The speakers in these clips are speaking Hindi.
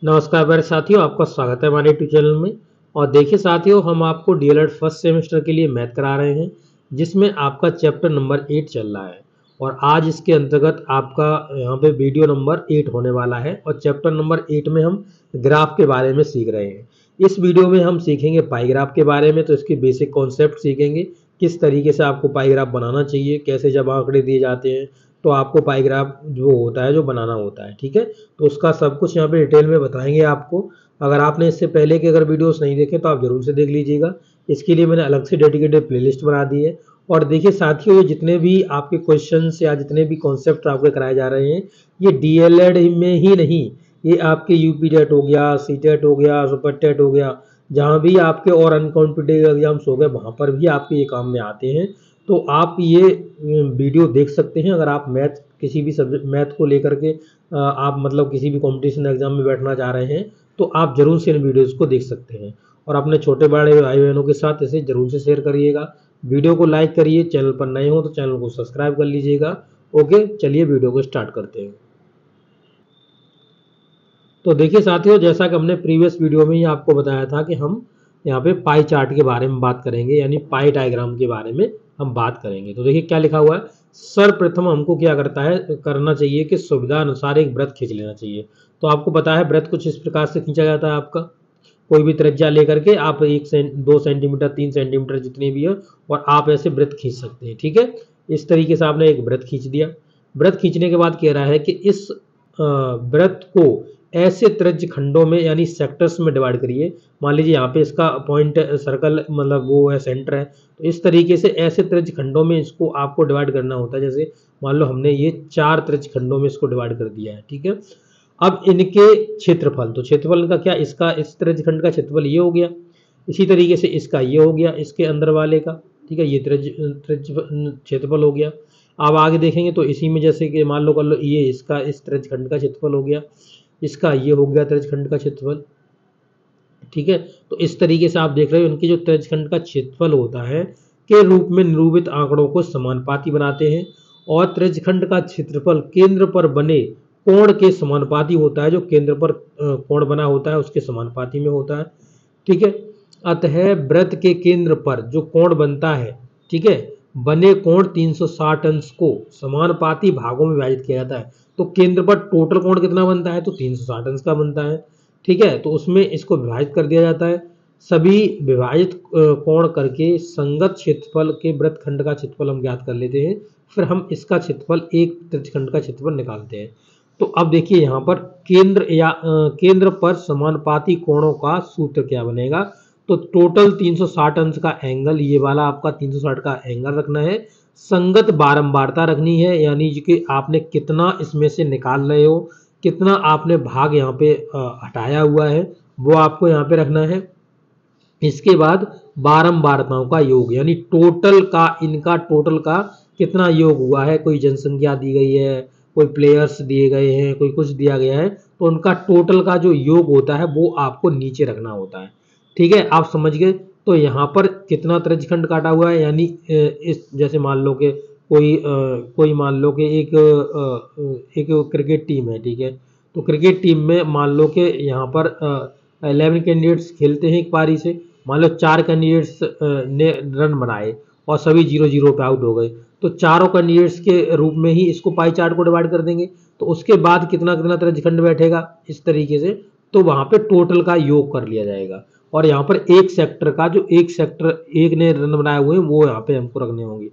नमस्कार मेरे साथियों, आपका स्वागत है हमारे यूट्यूब चैनल में। और देखिए साथियों, हम आपको डीएलएड फर्स्ट सेमेस्टर के लिए मैथ करा रहे हैं, जिसमें आपका चैप्टर नंबर 8 चल रहा है। और आज इसके अंतर्गत आपका यहाँ पे वीडियो नंबर 8 होने वाला है। और चैप्टर नंबर 8 में हम ग्राफ के बारे में सीख रहे हैं। इस वीडियो में हम सीखेंगे पाई ग्राफ के बारे में, तो इसके बेसिक कॉन्सेप्ट सीखेंगे, किस तरीके से आपको पाई ग्राफ बनाना चाहिए, कैसे जब आंकड़े दिए जाते हैं तो आपको पाई ग्राफ जो होता है जो बनाना होता है। ठीक है, तो उसका सब कुछ यहाँ पे डिटेल में बताएंगे आपको। अगर आपने इससे पहले के अगर वीडियोस नहीं देखे तो आप जरूर से देख लीजिएगा। इसके लिए मैंने अलग से डेडिकेटेड प्लेलिस्ट बना दी है। और देखिए साथियों, ये जितने भी आपके क्वेश्चंस या जितने भी कॉन्सेप्ट आपके कराए जा रहे हैं, ये डीएलएड में ही नहीं, ये आपके यूपी टेट हो गया, सी टेट हो गया, सुपर टेट हो गया, जहाँ भी आपके और अनकॉम्पिटेटिव एग्जाम्स हो गए वहाँ पर भी आपके ये काम में आते हैं। तो आप ये वीडियो देख सकते हैं। अगर आप मैथ किसी भी सब्जेक्ट मैथ को लेकर के आप मतलब किसी भी कंपटीशन एग्जाम में बैठना चाह रहे हैं, तो आप जरूर से इन वीडियोस को देख सकते हैं। और अपने छोटे बड़े भाई बहनों के साथ इसे जरूर से शेयर करिएगा। वीडियो को लाइक करिए, चैनल पर नए हो तो चैनल को सब्सक्राइब कर लीजिएगा। ओके, चलिए वीडियो को स्टार्ट करते हैं। तो देखिए साथियों, जैसा कि हमने प्रीवियस वीडियो में ही आपको बताया था कि हम यहाँ पे पाई चार्ट के बारे में बात करेंगे, यानी पाई डायग्राम के बारे में हम बात करेंगे। तो देखिए क्या लिखा हुआ है। सर्वप्रथम हमको क्या करना चाहिए कि सुविधा अनुसार एक वृत्त खींच लेना चाहिए। तो आपको पता है वृत्त कुछ इस प्रकार से खींचा जाता है। आपका कोई भी त्रिज्या लेकर के आप 2 सेंटीमीटर 3 सेंटीमीटर जितनी भी है, और आप ऐसे वृत्त खींच सकते हैं। ठीक है, इस तरीके से आपने एक वृत्त खींच दिया। वृत्त खींचने के बाद कह रहा है कि इस वृत्त को ऐसे त्रिज्य खंडों में यानी सेक्टर्स में डिवाइड करिए। मान लीजिए यहाँ पे इसका पॉइंट सर्कल मतलब वो है, सेंटर है, तो इस तरीके से ऐसे त्रिज्य खंडों में इसको आपको डिवाइड करना होता है। जैसे मान लो हमने ये 4 त्रिज्य खंडों में इसको डिवाइड कर दिया है। ठीक है, अब इनके क्षेत्रफल, तो क्षेत्रफल का क्या, इसका इस त्रिज्य खंड का क्षेत्रफल ये हो गया, इसी तरीके से इसका ये हो गया, इसके अंदर वाले का। ठीक है, ये त्रिज्य क्षेत्रफल हो गया। अब आगे देखेंगे तो इसी में जैसे कि मान लो कर लो ये इसका इस त्रिज्य खंड का क्षेत्रफल हो गया, इसका ये हो गया त्रिज्य खंड का क्षेत्रफल। ठीक है, तो इस तरीके से आप देख रहे हो उनकी जो त्रिज्य खंड का क्षेत्रफल होता है के रूप में निरूपित आंकड़ों को समानुपाती बनाते हैं। और त्रिज्य खंड का क्षेत्रफल केंद्र पर बने कोण के समानुपाती होता है। जो केंद्र पर कोण बना होता है उसके समानुपाती में होता है। ठीक है, अतः वृत्त के केंद्र पर जो कोण बनता है, ठीक है, बने कोण 360 अंश को समानुपाती भागों में विभाजित किया जाता है। तो केंद्र पर टोटल कोण कितना बनता है, तो 360 अंश का बनता है। ठीक है, तो उसमें इसको विभाजित कर दिया जाता है। सभी विभाजित कोण करके संगत क्षेत्रफल के वृत्तखंड का क्षेत्रफल हम ज्ञात कर लेते हैं। फिर हम इसका क्षेत्रफल एक त्रिज्यखंड का क्षेत्रफल निकालते हैं। तो अब देखिए यहाँ पर केंद्र पर समानुपाती कोणों का सूत्र क्या बनेगा। तो टोटल 360 अंश का एंगल, ये वाला आपका 360 का एंगल रखना है। संगत बारंबारता रखनी है, यानी कि आपने कितना इसमें से निकाल रहे हो, कितना आपने भाग यहाँ पे हटाया हुआ है, वो आपको यहाँ पे रखना है। इसके बाद बारंबारताओं का योग, यानी टोटल का, इनका टोटल का कितना योग हुआ है। कोई जनसंख्या दी गई है, कोई प्लेयर्स दिए गए हैं, कोई कुछ दिया गया है, तो उनका टोटल का जो योग होता है वो आपको नीचे रखना होता है। ठीक है, आप समझ गए। तो यहाँ पर कितना त्रिज्यखंड काटा हुआ है, यानी इस जैसे मान लो कि कोई मान लो कि एक क्रिकेट टीम है। ठीक है, तो क्रिकेट टीम में मान लो कि यहाँ पर 11 कैंडिडेट्स खेलते हैं एक पारी से। मान लो 4 कैंडिडेट्स ने रन बनाए और सभी 0-0 पे आउट हो गए, तो चारों कैंडिडेट्स के रूप में ही इसको पाई चार्ट को डिवाइड कर देंगे। तो उसके बाद कितना कितना त्रिज्यखंड बैठेगा इस तरीके से, तो वहां पे टोटल का योग कर लिया जाएगा। और यहाँ पर एक सेक्टर का जो एक सेक्टर एक ने रन बनाए हुए हैं वो यहाँ पे हमको रखने होंगे।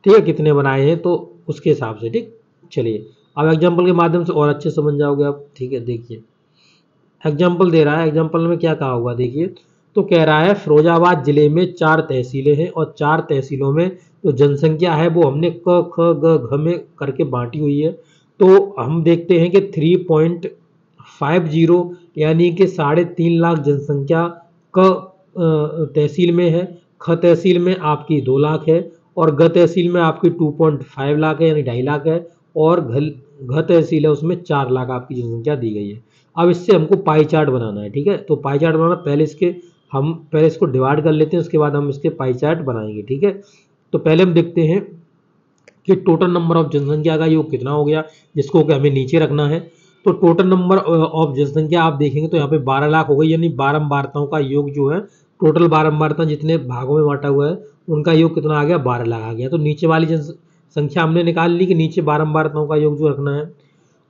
ठीक है, कितने बनाए हैं तो उसके हिसाब से। ठीक, चलिए अब एग्जाम्पल के माध्यम से और अच्छे समझ जाओगे आप। ठीक है, देखिए एग्जाम्पल दे रहा है। एग्जाम्पल में क्या कहा हुआ देखिए, तो कह रहा है फिरोजाबाद जिले में 4 तहसीलें हैं और 4 तहसीलों में जो जनसंख्या है वो हमने क ख ग घ में करके बांटी हुई है। तो हम देखते हैं कि 3.50 यानी कि 3.5 लाख जनसंख्या क तहसील में है, ख तहसील में आपकी 2 लाख है, और ग तहसील में आपकी 2.5 लाख है यानी 2.5 लाख है, और घ तहसील है उसमें 4 लाख आपकी जनसंख्या दी गई है। अब इससे हमको पाई चार्ट बनाना है। ठीक है, तो पाई चार्ट बनाना, पहले इसको डिवाइड कर लेते हैं, उसके बाद हम इसके पाई चार्ट बनाएंगे। ठीक है, तो पहले हम देखते हैं कि टोटल नंबर ऑफ जनसंख्या का योग कितना हो गया, जिसको कि हमें नीचे रखना है। तो टोटल नंबर ऑफ जनसंख्या आप देखेंगे तो यहाँ पे 12 लाख हो गई, यानी बारंबारताओं का योग जो है, टोटल बारंबारता जितने भागों में बांटा हुआ है उनका योग कितना आ गया, 12 लाख आ गया। तो नीचे वाली जनसंख्या हमने निकाल ली कि नीचे बारंबारताओं का योग जो रखना है।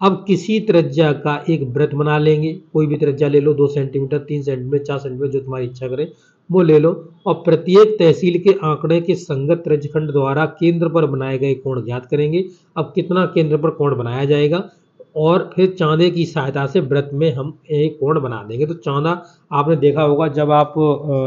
अब किसी त्रिज्या का एक वृत्त बना लेंगे, कोई भी त्रिज्या ले लो, 2 सेंटीमीटर, 3 सेंटीमीटर, 4 सेंटीमीटर, जो तुम्हारी इच्छा करे वो ले लो, और प्रत्येक तहसील के आंकड़े के संगत त्रिज्यखंड द्वारा केंद्र पर बनाए गए कोण ज्ञात करेंगे। अब कितना केंद्र पर कोण बनाया जाएगा, और फिर चांदे की सहायता से वृत्त में हम एक कोण बना देंगे। तो चांदा आपने देखा होगा, जब आप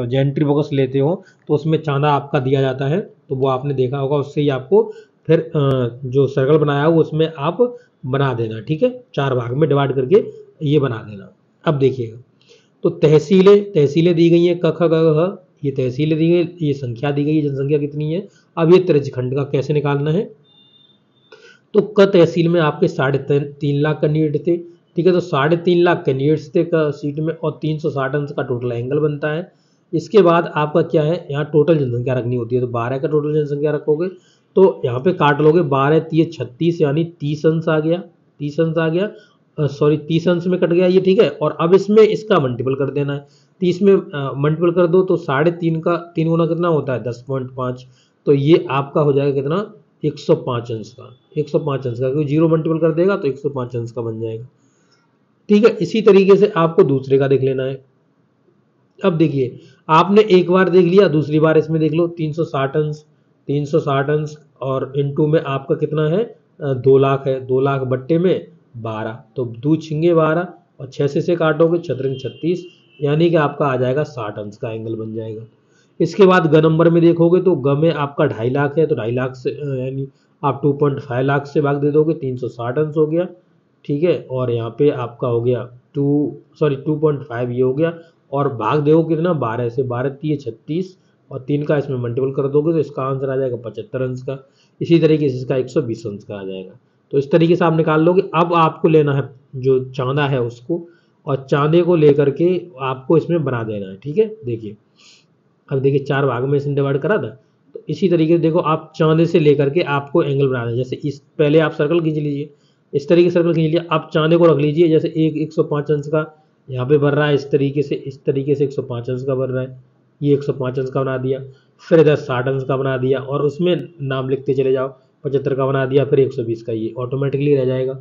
जेंट्री बॉक्स लेते हो तो उसमें चांदा आपका दिया जाता है, तो वो आपने देखा होगा, उससे ही आपको फिर जो सर्कल बनाया हो उसमें आप बना देना, ठीक है, 4 भाग में डिवाइड करके ये बना देना। अब देखिएगा, तो तहसीलें दी गई हैं, क ख ग घ, ये तहसीलें दी गई, ये संख्या दी गई है, जनसंख्या कितनी है। अब ये त्रिज्यखंड का कैसे निकालना है, तो क तहसील में आपके 3.5 लाख कैंडिडेट थे, ठीक है, तो 3.5 लाख कैंडिडेट्स थे क सीट में, और 360 अंश का टोटल एंगल बनता है। इसके बाद आपका क्या है, यहाँ टोटल जनसंख्या रखनी होती है, तो 12 का टोटल जनसंख्या रखोगे, तो यहाँ पे काट लोगे, 12 3 36, यानी 30 अंश आ गया, 30 अंश आ गया, सॉरी 30 अंश में कट गया ये, ठीक है। और अब इसमें इसका मल्टीपल कर देना है, 30 में मल्टीपल कर दो तो 3.5 का 3 गुना कितना होता है, 10.5, तो ये आपका हो जाएगा कितना, 105 अंश का, 105 अंश का, क्योंकि जीरो मल्टीपल कर देगा तो 105 अंश का बन जाएगा, ठीक है। इसी तरीके से आपको दूसरे का देख लेना है। अब देखिए, आपने एक बार देख लिया, दूसरी बार इसमें देख लो, 360 अंश, 360 अंश, और इनटू में आपका कितना है, 2 लाख है, 2 लाख बट्टे में 12, तो 2 छिंगे 12, और 6 से काटोगे 6 36, यानी कि आपका आ जाएगा 60 अंश का एंगल बन जाएगा। इसके बाद ग नंबर में देखोगे तो ग में आपका 2.5 लाख है, तो 2.5 लाख से यानी आप 2.5 लाख से भाग दे दोगे, 360 अंश हो गया, ठीक है। और यहाँ पे आपका हो गया 2.5 ये हो गया, और भाग दो कितना, 12 से, 12 3 36, और 3 का इसमें मल्टीपल कर दोगे तो इसका आंसर आ जाएगा 75 अंश का। इसी तरीके से इसका 120 अंश का आ जाएगा। तो इस तरीके से आप निकाल लोगे। अब आपको लेना है जो चांदा है उसको, और चांदे को लेकर के आपको इसमें बना देना है, ठीक है। देखिए, अब देखिए 4 भाग में इसने डिवाइड करा था, तो इसी तरीके से देखो, आप चांदे से लेकर के आपको एंगल बनाना है। जैसे इस पहले आप सर्कल खींच लीजिए, इस तरीके से सर्कल खींच लिया, आप चांदे को रख लीजिए, जैसे 105 अंश का यहाँ पे बन रहा है, इस तरीके से 105 अंश का बन रहा है, ये 105 अंश का बना दिया, फिर इधर 60 अंश का बना दिया, और उसमें नाम लिखते चले जाओ, 75 का बना दिया, फिर 120 का, ये ऑटोमेटिकली रह जाएगा,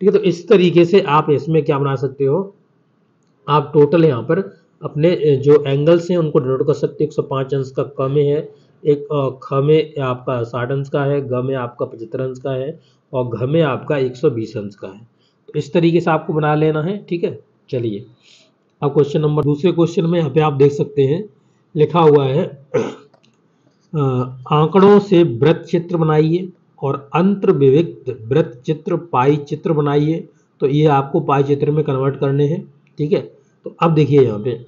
ठीक है। तो इस तरीके से आप इसमें क्या बना सकते हो, आप टोटल यहाँ पर अपने जो एंगल्स हैं उनको डिनोट कर सकते हैं। 105 अंश का क में है, एक ख में आपका 60 अंश का है, ग में आपका 75 अंश का है, और घ में आपका 120 अंश का है। तो इस तरीके से आपको बना लेना है, ठीक है। चलिए, अब क्वेश्चन नंबर, दूसरे क्वेश्चन में यहाँ पे आप देख सकते हैं लिखा हुआ है, आंकड़ों से वृत्त चित्र बनाइए और अंतर्विविक्त वृत्त चित्र पाई चित्र बनाइए। तो ये आपको पाई चित्र में कन्वर्ट करने हैं, ठीक है। तो अब देखिए, यहाँ पे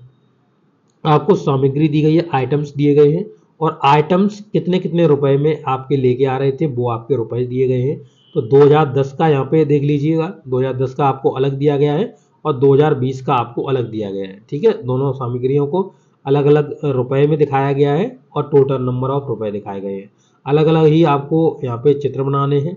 आपको सामग्री दी गई है, आइटम्स दिए गए हैं, और आइटम्स कितने कितने रुपए में आपके लेके आ रहे थे वो आपके रुपए दिए गए हैं। तो 2010 का यहाँ पे देख लीजिएगा, 2010 का आपको अलग दिया गया है, और 2020 का आपको अलग दिया गया है, ठीक है। दोनों सामग्रियों को अलग अलग रुपए में दिखाया गया है, और टोटल नंबर ऑफ रुपए दिखाए गए हैं। अलग अलग ही आपको यहाँ पे चित्र बनाने हैं।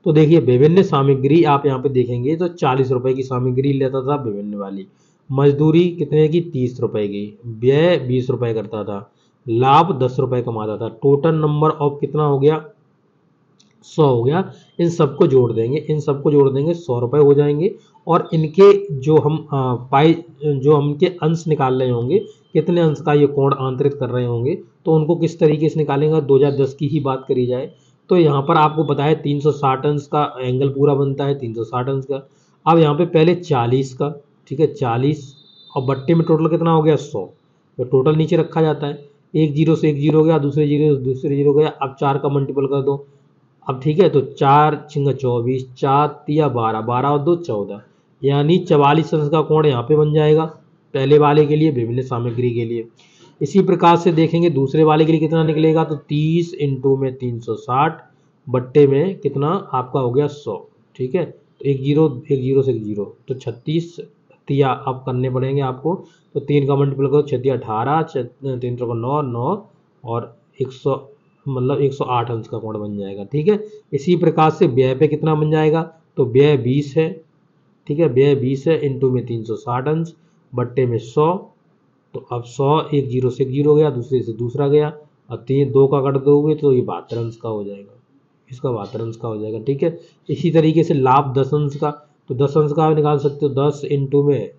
तो देखिए, विभिन्न सामग्री आप यहाँ पे देखेंगे तो 40 रुपए की सामग्री लेता था विभिन्न वाली, मजदूरी कितने की, 30 रुपए की, व्यय 20 रुपए करता था, लाभ 10 रुपए कमाता था, टोटल नंबर ऑफ कितना हो गया, 100 हो गया। इन सबको जोड़ देंगे, 100 रुपए हो जाएंगे, और इनके जो हम जो हम इनके अंश निकाल रहे होंगे, कितने अंश का ये कोण आंतरित कर रहे होंगे, तो उनको किस तरीके से निकालेंगे। 2010 की ही बात करी जाए तो यहाँ पर आपको बताया 360 अंश का एंगल पूरा बनता है, 360 अंश का। अब यहाँ पे पहले 40 का, ठीक है, 40, और बट्टे में टोटल कितना हो गया, 100, तो टोटल नीचे रखा जाता है। एक जीरो से एक जीरो हो गया, दूसरे जीरो से दूसरे जीरो हो गया। अब 4 का मल्टीपल कर दो, अब ठीक है, तो 4 छिंगा 24, 4 तिया 12, 12 और 2 14, यानी 44 अंश का कोण यहाँ पे बन जाएगा पहले वाले के लिए, विभिन्न सामग्री के लिए। इसी प्रकार से देखेंगे दूसरे वाले के लिए कितना निकलेगा, तो 30 इंटू में 360 बट्टे में कितना आपका हो गया, 100, ठीक है। तो एक जीरो से एक जीरो, तो 36 तिया अब करने पड़ेंगे आपको, तो 3 का मल्टीपल करो, 6 तिया 18, 3 को 9, 9 और 100, मतलब 108 अंश का कोण बन जाएगा, ठीक है। इसी प्रकार से व्यय पे कितना बन जाएगा, तो व्यय 20 है, ठीक है, व्यय 20 है, इंटू में 360 अंश, बट्टे में 100। तो अब 100 एक जीरो से एक जीरो गया, दूसरे से दूसरा गया, और 2 का कर दोगे तो ये 72 अंश का हो जाएगा, इसका 72 अंश का हो जाएगा। ठीक है, इसी तरीके से लाभ 10 अंश का, तो 10 अंश का आप निकाल सकते हो, 10 इंटू में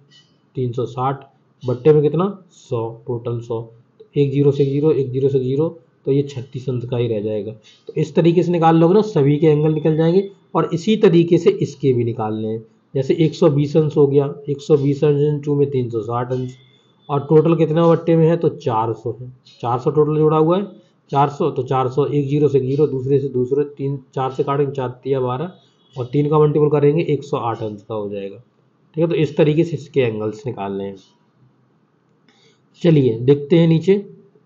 360, बट्टे में कितना 100, टोटल 100। तो एक जीरो से एक जीरो, एक जीरो से एक जीरो, तो ये 36 अंश का ही रह जाएगा। तो इस तरीके से निकाल लोगे ना, सभी के एंगल निकल जाएंगे। और इसी तरीके से इसके भी निकालने हैं, जैसे 120 अंश हो गया, 120 अंश इंटू में 360 अंश, और टोटल कितना बट्टे में है, तो 400 है, 400 टोटल जुड़ा हुआ है, 400। तो 400 एक जीरो से एक जीरो, दूसरे से दूसरे, 3 4 से काटेंगे, 4 या 12, और 3 का मल्टीपल करेंगे 108 अंश का हो जाएगा। ठीक है, तो इस तरीके से इसके एंगल्स निकालने हैं। चलिए देखते हैं नीचे।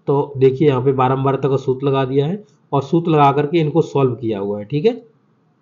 तो देखिए यहाँ पे बारंबारता का सूत्र लगा दिया है, और सूत्र लगा करके इनको सॉल्व किया हुआ है। ठीक है,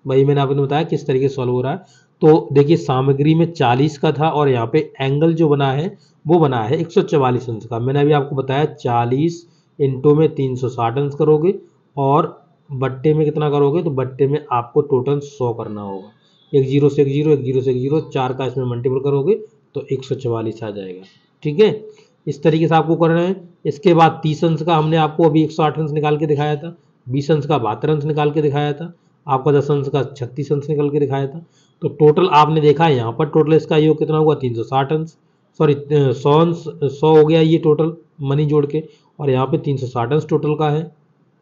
वही मैंने आपको बताया किस तरीके से सॉल्व हो रहा है। तो देखिए सामग्री में 40 का था, और यहाँ पे एंगल जो बना है वो बना है 144 अंश का। मैंने अभी आपको बताया 40 इंटू में 360 अंश करोगे, और बट्टे में कितना करोगे, तो बट्टे में आपको टोटल 100 करना होगा। एक जीरो से एक जीरो, एक जीरो से एक जीरो, 4 का इसमें मल्टीपल करोगे तो 144 आ जाएगा। ठीक है, इस तरीके से आपको करना है। इसके बाद 30 अंश का हमने आपको अभी 108 अंश निकाल के दिखाया था, 20 अंश का 72 अंश निकाल के दिखाया था, आपका 10 अंश का 36 अंश निकल के दिखाया था। तो टोटल आपने देखा है यहाँ पर, टोटल इसका योग कितना हुआ, 360 अंश, सॉरी 100 अंश, 100 हो गया ये टोटल मनी जोड़ के, और यहाँ पे 360 अंश टोटल का है।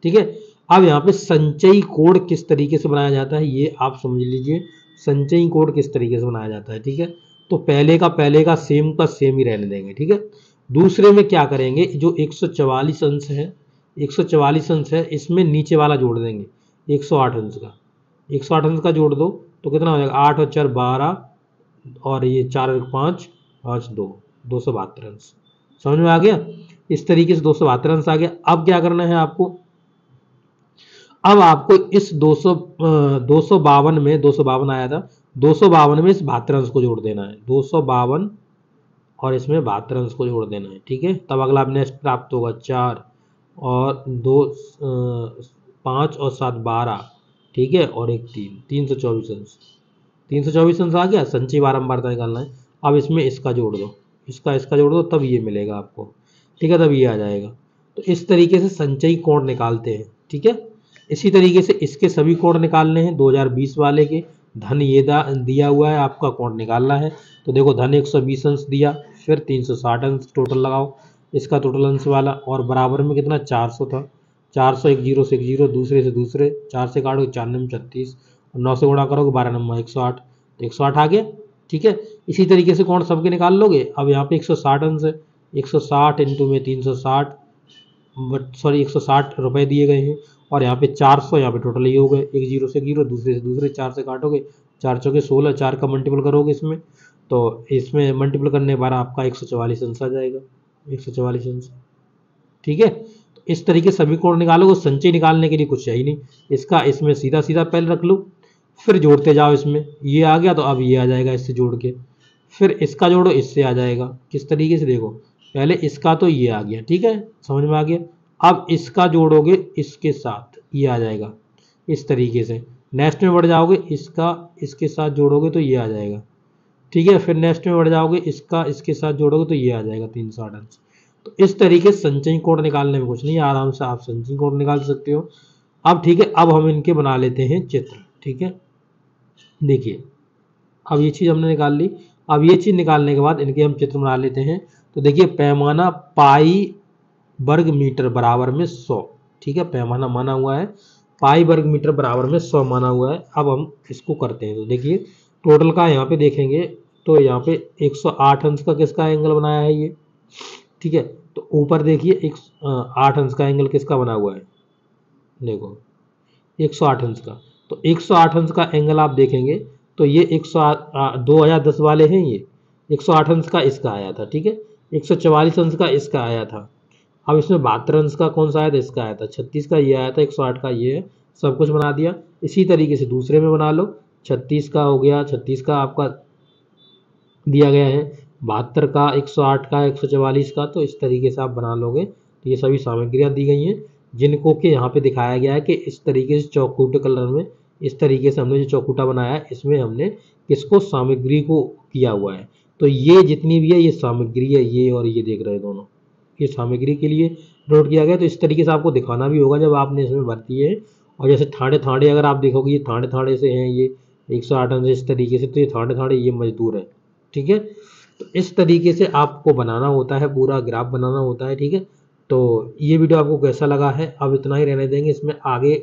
ठीक है, अब यहाँ पे संचयी कोड किस तरीके से बनाया जाता है ये आप समझ लीजिए। संचयी कोड किस तरीके से बनाया जाता है, ठीक है। तो पहले का सेम ही रहने देंगे, ठीक है। दूसरे में क्या करेंगे, जो 144 अंश है, 144 अंश है, इसमें नीचे वाला जोड़ देंगे 108 अंश का, 108 अंश का जोड़ दो तो कितना हो जाएगा, 8 और 4 12, और ये 4 और 5 5 2, 272 अंश। समझ में आ गया। इस तरीके से 272 अंश आ गया। अब क्या करना है आपको, अब आपको इस 252 में 252 आया था, 252 में इस 72 अंश को जोड़ देना है, 252 और इसमें 72 अंश को जोड़ देना है, ठीक है। तब अगला नेक्स्ट प्राप्त होगा 4 और 2 5 और 7 12, ठीक है, और एक 3, 324 अंश, 324 अंश आ गया। संचयी बारंबारता निकालना है। अब इसमें इसका जोड़ दो, इसका जोड़ दो, तब ये मिलेगा आपको, ठीक है, तब ये आ जाएगा। तो इस तरीके से संचयी कोण निकालते हैं, ठीक है। इसी तरीके से इसके सभी कोण निकालने हैं। 2020 वाले के धन ये दिया हुआ है, आपका कोण निकालना है। तो देखो धन 120 अंश दिया, फिर 360 अंश टोटल लगाओ, इसका टोटल अंश वाला, और बराबर में कितना 400 था, 400 एक जीरो से एक जीरो, दूसरे से दूसरे, 4 से काटो 4 नंबर 36, और 9 से गुणा करोगे 12 नंबर 108, तो 108 आ गया, ठीक है। इसी तरीके से कोण सबके निकाल लोगे। अब यहाँ पे 160 अंश है, 160 इंटू में 360, सॉरी 160 रुपए दिए गए हैं, और यहाँ पे 400, यहाँ पे टोटल ये हो गए, एक जीरो से जीरो, दूसरे से दूसरे, 4 से काटोगे 4 चौके 16, 4 का मल्टीपल करोगे इसमें, तो इसमें मल्टीपल करने पर आपका 144 अंश आ जाएगा, 144 अंश, ठीक है। तो इस तरीके सभी कोण निकालोगे। संचय निकालने के लिए कुछ है ही नहीं, इसका इसमें सीधा सीधा पहले रख लो, फिर जोड़ते जाओ, इसमें ये आ गया तो अब ये आ जाएगा, इससे जोड़ के फिर इसका जोड़ो, इससे आ जाएगा। किस तरीके से, देखो पहले इसका तो ये आ गया, ठीक है, समझ में आ गया। अब इसका जोड़ोगे इसके साथ, ये आ जाएगा इस तरीके से। नेक्स्ट में बढ़ जाओगे, इसका इसके साथ जोड़ोगे तो ये आ जाएगा, ठीक है। फिर नेक्स्ट में बढ़ जाओगे, इसका इसके साथ जोड़ोगे तो ये आ जाएगा 360 अंश। तो इस तरीके से संचयी कोण निकालने में कुछ नहीं, आराम से आप संचयी कोण निकाल सकते हो। अब ठीक है, अब हम इनके बना लेते हैं चित्र, ठीक है। देखिए अब ये चीज़ हमने निकाल ली। अब ये चीज़ निकालने के बाद इनके हम चित्र बना लेते हैं। तो देखिए पैमाना पाई वर्ग मीटर बराबर में 100, ठीक है, पैमाना माना हुआ है, पाई वर्ग मीटर बराबर में 100 माना हुआ है। अब हम इसको करते हैं। तो देखिए टोटल का यहाँ पे देखेंगे, तो यहाँ पे 108 अंश का किसका एंगल बनाया है ये, ठीक है। तो ऊपर देखिए 8 अंश का एंगल किसका बना हुआ है, देखो 108 अंश का। तो 108 अंश का एंगल आप देखेंगे तो ये 2010 वाले हैं, ये 108 अंश का इसका आया था, ठीक है, 144 अंश का इसका आया था। अब इसमें 72 अंश का कौन सा आया था, इसका आया था, 36 का ये आया था, 108 का ये है, सब कुछ बना दिया। इसी तरीके से दूसरे में बना लो, 36 का हो गया, 36 का आपका दिया गया है, 72 का, 108 का, 144 का। तो इस तरीके से आप बना लोगे। तो ये सभी सामग्रियाँ दी गई हैं, जिनको कि यहाँ पे दिखाया गया है कि इस तरीके से चौखूटे कलर में इस तरीके से हमने जो चौखूटा बनाया है इसमें हमने किसको, सामग्री को किया हुआ है। तो ये जितनी भी है ये सामग्री है, ये और ये देख रहे हैं दोनों, ये सामग्री के लिए नोट किया गया। तो इस तरीके से आपको दिखाना भी होगा जब आपने इसमें भर्ती है। और जैसे ठाणे ठाणे अगर आप देखोगे ये ठाणे ठाणे से हैं, ये 108 अंश इस तरीके से, तो ये ठाणे ठाणे ये मजदूर है, ठीक है। तो इस तरीके से आपको बनाना होता है, पूरा ग्राफ बनाना होता है, ठीक है। तो ये वीडियो आपको कैसा लगा है, अब इतना ही रहने देंगे, इसमें आगे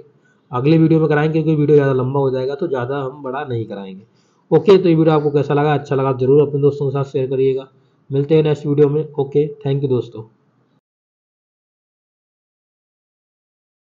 अगले वीडियो में कराएंगे क्योंकि वीडियो ज़्यादा लंबा हो जाएगा तो ज़्यादा हम बड़ा नहीं कराएंगे। ओके, तो ये वीडियो आपको कैसा लगा, अच्छा लगा जरूर अपने दोस्तों के साथ शेयर करिएगा। मिलते हैं नेक्स्ट वीडियो में। ओके, थैंक यू दोस्तों।